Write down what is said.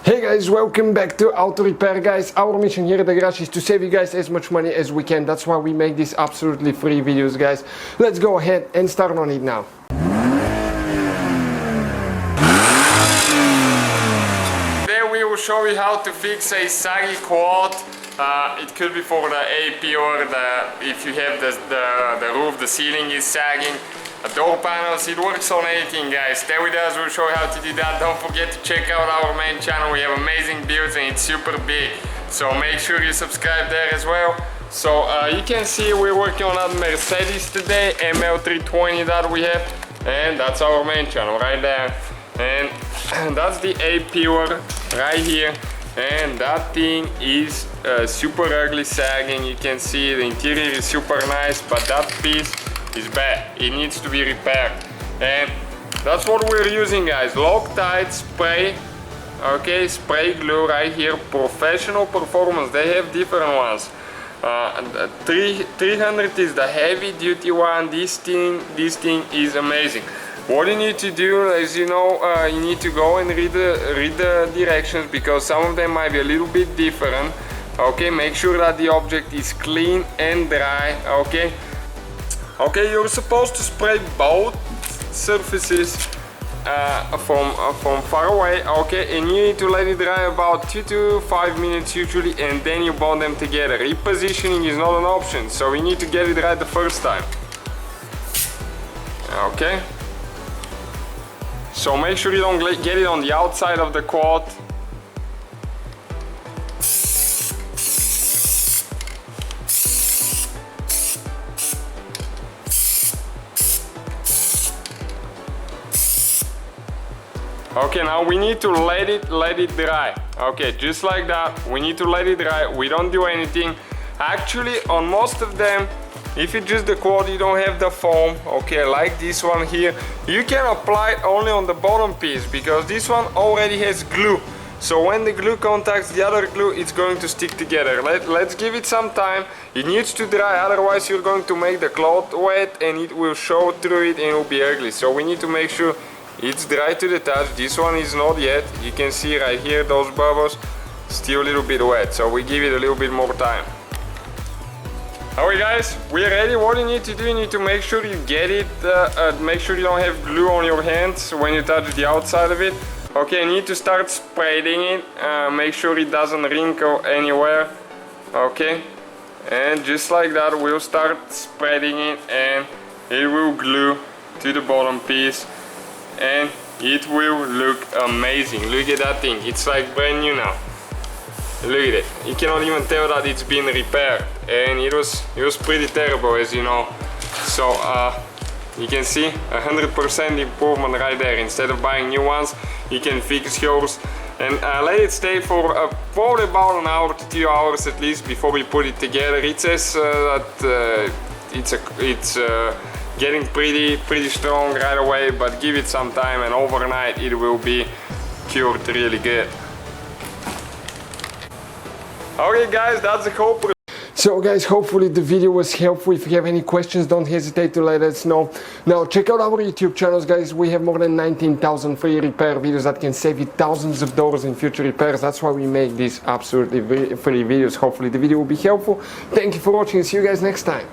Hey guys, welcome back to Auto Repair, guys. Our mission here at the garage is to save you guys as much money as we can. That's why we make these absolutely free videos, guys. Let's go ahead and start on it now. Today we will show you how to fix a saggy quad. It could be for the AP or if you have the roof, the ceiling is sagging. Door panels, it works on anything, guys. Stay with us, we'll show you how to do that. Don't forget to check out our main channel. We have amazing builds and it's super big, so make sure you subscribe there as well. So you can see we're working on that Mercedes today, ML320 that we have, and that's our main channel right there. And that's the AP right here, and that thing is super ugly sagging. You can see the interior is super nice, but that piece is bad. It needs to be repaired, and that's what we're using, guys. Loctite spray, okay, spray glue right here. Professional Performance, they have different ones. 300 is the heavy duty one. This thing is amazing. What you need to do, as you know, you need to go and read the directions, because some of them might be a little bit different. Okay, make sure that the object is clean and dry. Okay, you're supposed to spray both surfaces from far away, okay, and you need to let it dry about 2 to 5 minutes usually, and then you bond them together. Repositioning is not an option, so you need to get it right the first time. Okay, so make sure you don't get it on the outside of the quad. Okay, now we need to let it dry. Okay, just like that, we need to let it dry. We don't do anything. Actually, on most of them, if it's just the quad, you don't have the foam, okay, like this one here, you can apply it only on the bottom piece, because this one already has glue. So when the glue contacts the other glue, it's going to stick together. Let's give it some time. It needs to dry, otherwise you're going to make the cloth wet and it will show through it and it will be ugly. So we need to make sure it's dry to the touch. This one is not yet. You can see right here those bubbles, still a little bit wet, so we give it a little bit more time. Alright guys, we're ready. What you need to do, you need to make sure you get it, make sure you don't have glue on your hands when you touch the outside of it. Okay, you need to start spreading it, make sure it doesn't wrinkle anywhere. Okay, and just like that we'll start spreading it, and it will glue to the bottom piece, and it will look amazing. Look at that thing, it's like brand new now. Look at it, you cannot even tell that it's been repaired, and it was pretty terrible, as you know. So you can see 100% improvement right there. Instead of buying new ones, you can fix yours and let it stay for probably about an hour to 2 hours at least before we put it together. It says that it's getting pretty strong right away, but give it some time and overnight it will be cured really good. Okay guys, that's the whole. So guys, hopefully the video was helpful. If you have any questions, don't hesitate to let us know. Now check out our YouTube channels, guys. We have more than 19,000 free repair videos that can save you thousands of dollars in future repairs. That's why we make these absolutely free videos. Hopefully the video will be helpful. Thank you for watching. See you guys next time.